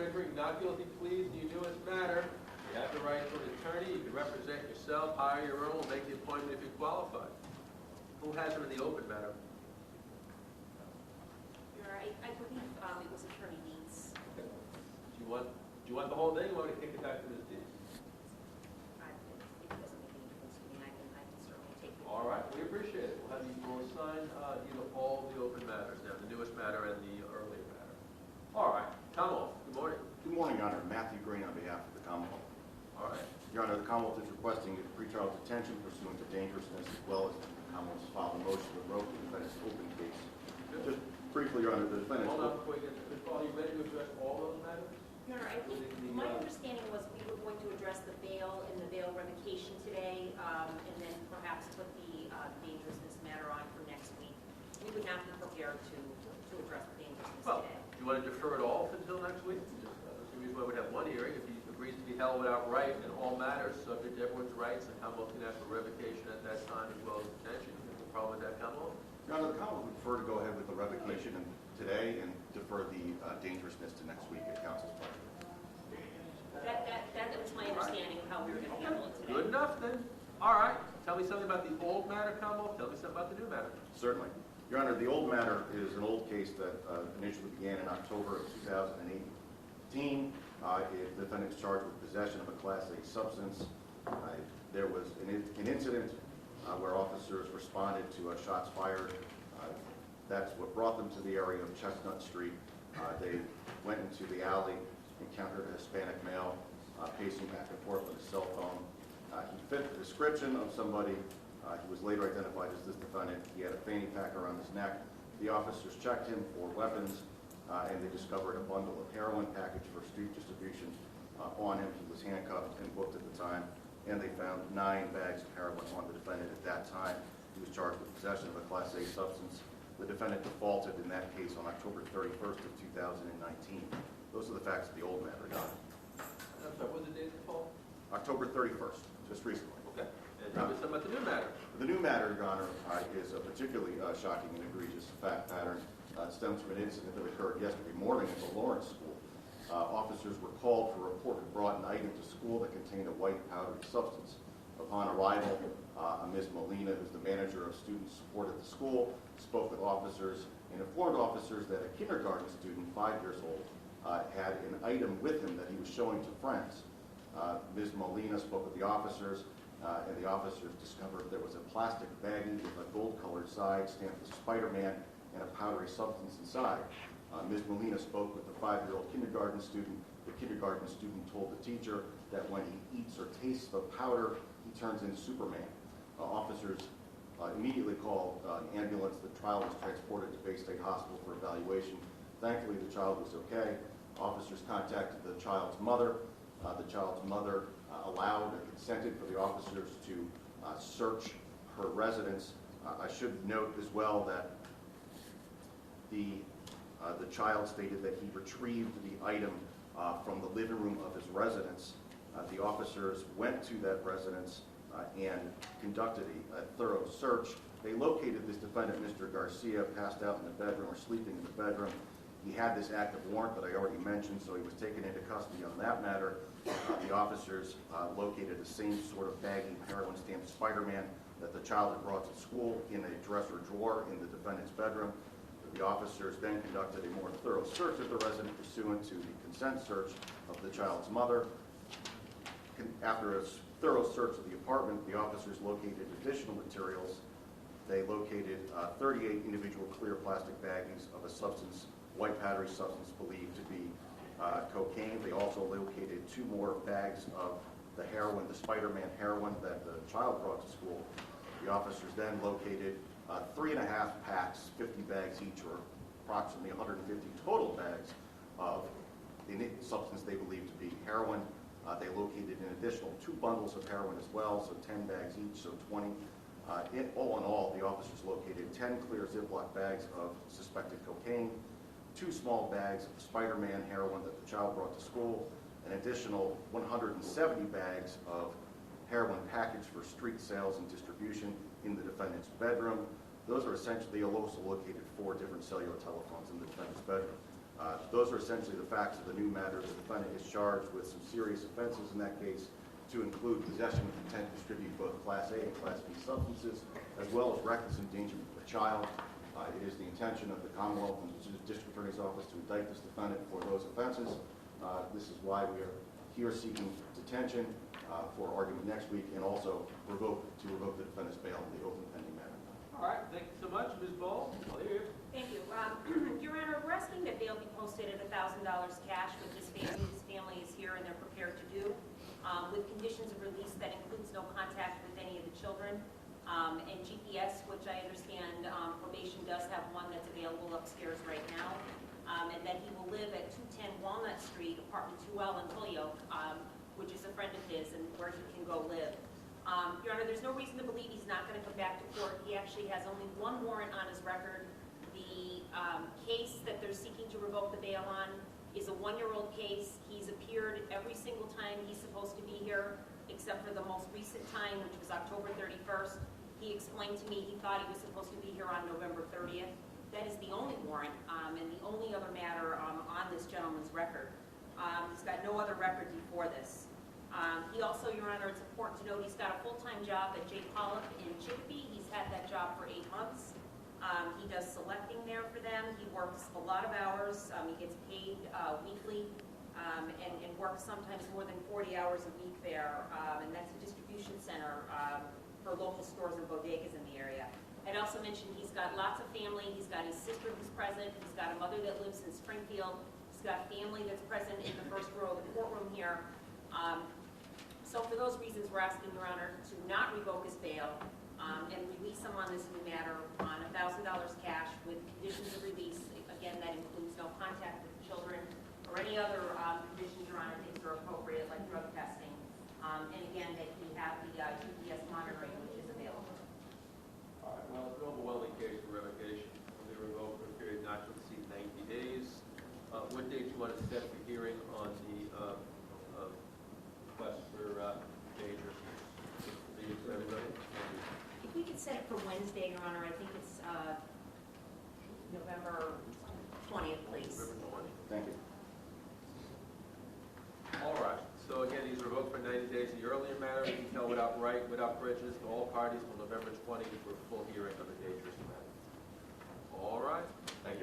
entering not guilty pleas in your newest matter, you have the right to an attorney. You can represent yourself, hire your own, make the appointment if you're qualified. Who has them in the open matter? I believe it was Attorney Needs. Okay. Do you want the whole thing, or want me to kick it back to Ms. Dees? If it doesn't make any difference to me, I can certainly take it. All right, we appreciate it. We'll have you assign either all the open matters now, the newest matter and the earlier matter. All right, Commonwealth, good morning. Good morning, Your Honor. Matthew Green on behalf of the Commonwealth. All right. Your Honor, the Commonwealth is requesting pretrial detention pursuant to dangerousness, as well as the Commonwealth's filed a motion to revoke the defendant's open case. Good. Just briefly, Your Honor, the defendant's... Hold on before you get to Ms. Paul, are you ready to address all those matters? Your Honor, I think my understanding was we were going to address the bail and the bail revocation today, and then perhaps put the dangerousness matter on for next week. We would not be prepared to address the dangerousness today. Do you want to defer it all until next week? That's the reason why we'd have one hearing. If he agrees to be held without right in all matters, subject to everyone's rights, the Commonwealth can ask for revocation at that time as well as detention. You have a problem with that, Commonwealth? Your Honor, the Commonwealth would prefer to go ahead with the revocation today and defer the dangerousness to next week at Council's pleasure. That was my understanding of how we were going to handle it today. Good enough, then. All right. Tell me something about the old matter, Commonwealth. Tell me something about the new matter. Certainly. Your Honor, the old matter is an old case that initially began in October of 2018. The defendant is charged with possession of a Class A substance. There was an incident where officers responded to shots fired. That's what brought them to the area of Chestnut Street. They went into the alley, encountered a Hispanic male pacing back and forth with a cell phone. He fit the description of somebody. He was later identified as this defendant. He had a fanny pack around his neck. The officers checked him for weapons, and they discovered a bundle of heroin package for street distribution on him. He was handcuffed and booked at the time, and they found 9 bags of heroin on the defendant at that time. He was charged with possession of a Class A substance. The defendant defaulted in that case on October 31st of 2019. Those are the facts of the old matter, Your Honor. I'm sorry, what was the date of the fall? October 31st, just recently. Okay. And tell me something about the new matter. The new matter, Your Honor, is a particularly shocking and egregious fact pattern. It stems from an incident that occurred yesterday morning at the Lawrence School. Officers were called for a report who brought an item to school that contained a white powdery substance. Upon arrival, Ms. Molina, who's the manager of student support at the school, spoke with officers and informed officers that a kindergarten student, 5 years old, had an item with him that he was showing to friends. Ms. Molina spoke with the officers, and the officers discovered there was a plastic baggie with a gold-colored side stamped with Spider-Man and a powdery substance inside. Ms. Molina spoke with the 5-year-old kindergarten student. The kindergarten student told the teacher that when he eats or tastes the powder, he turns into Superman. Officers immediately called an ambulance. The child was transported to Bay State Hospital for evaluation. Thankfully, the child was okay. Officers contacted the child's mother. The child's mother allowed and consented for the officers to search her residence. I should note as well that the child stated that he retrieved the item from the living room of his residence. The officers went to that residence and conducted a thorough search. They located this defendant, Mr. Garcia, passed out in the bedroom or sleeping in the bedroom. He had this active warrant that I already mentioned, so he was taken into custody on that matter. The officers located the same sort of baggie heroin stamped Spider-Man that the child had brought to school in a dresser drawer in the defendant's bedroom. The officers then conducted a more thorough search of the resident pursuant to the consent search of the child's mother. After a thorough search of the apartment, the officers located additional materials. They located 38 individual clear plastic baggies of a substance, white powdery substance believed to be cocaine. They also located 2 more bags of the heroin, the Spider-Man heroin that the child brought to school. The officers then located 3.5 packs, 50 bags each, or approximately 150 total bags of the substance they believed to be heroin. They located an additional 2 bundles of heroin as well, so 10 bags each, so 20. All in all, the officers located 10 clear Ziploc bags of suspected cocaine, 2 small bags of Spider-Man heroin that the child brought to school, an additional 170 bags of heroin packaged for street sales and distribution in the defendant's bedroom. Those are essentially, they also located 4 different cellular telephones in the defendant's bedroom. Those are essentially the facts of the new matter. The defendant is charged with some serious offenses in that case, to include possession with intent to distribute both Class A and Class B substances, as well as reckless endangerment of a child. It is the intention of the Commonwealth and the District Attorney's Office to indict this defendant for those offenses. This is why we are here seeking detention for argument next week, and also revoke the defendant's bail in the open pending matter. All right, thank you so much. Ms. Ball, I'll hear you. Thank you. Your Honor, we're asking that bail be posted at $1,000 cash with this family. This family is here and they're prepared to do, with conditions of release that includes no contact with any of the children. And GPS, which I understand probation does have one that's available upstairs right now, and that he will live at 210 Walnut Street, apartment 2L in Holyoke, which is a friend of his and where he can go live. Your Honor, there's no reason to believe he's not going to come back to court. He actually has only one warrant on his record. The case that they're seeking to revoke the bail on is a one-year-old case. He's appeared every single time he's supposed to be here, except for the most recent time, which was October 31st. He explained to me he thought he was supposed to be here on November 30th. That is the only warrant and the only other matter on this gentleman's record. He's got no other record before this. He also, Your Honor, it's important to note he's got a full-time job at J. Pollock in Chicopee. He's had that job for 8 months. He does selecting there for them. He works a lot of hours. He gets paid weekly and works sometimes more than 40 hours a week there. And that's a distribution center for local stores and bodegas in the area. I'd also mention he's got lots of family. He's got his sister who's present. He's got a mother that lives in Springfield. He's got family that's present in the first row of the courtroom here. So for those reasons, we're asking, Your Honor, to not revoke his bail and release him on this new matter on $1,000 cash with conditions of release. Again, that includes no contact with children or any other conditions, Your Honor, things are appropriate, like drug testing. And again, that he have the GPS monitoring, which is available. All right, well, it's an overwhelming case for revocation. Will be revoked for a period not to exceed 90 days. What date do you want to set the hearing on the request for dangerousness? For everybody? If we could set it for Wednesday, Your Honor, I think it's November 20th, please. November 20th. Thank you. All right. So again, he's revoked for 90 days. The earlier matter, he can tell without prejudice to all parties till November 20th for a full hearing on the dangerous matter. All right.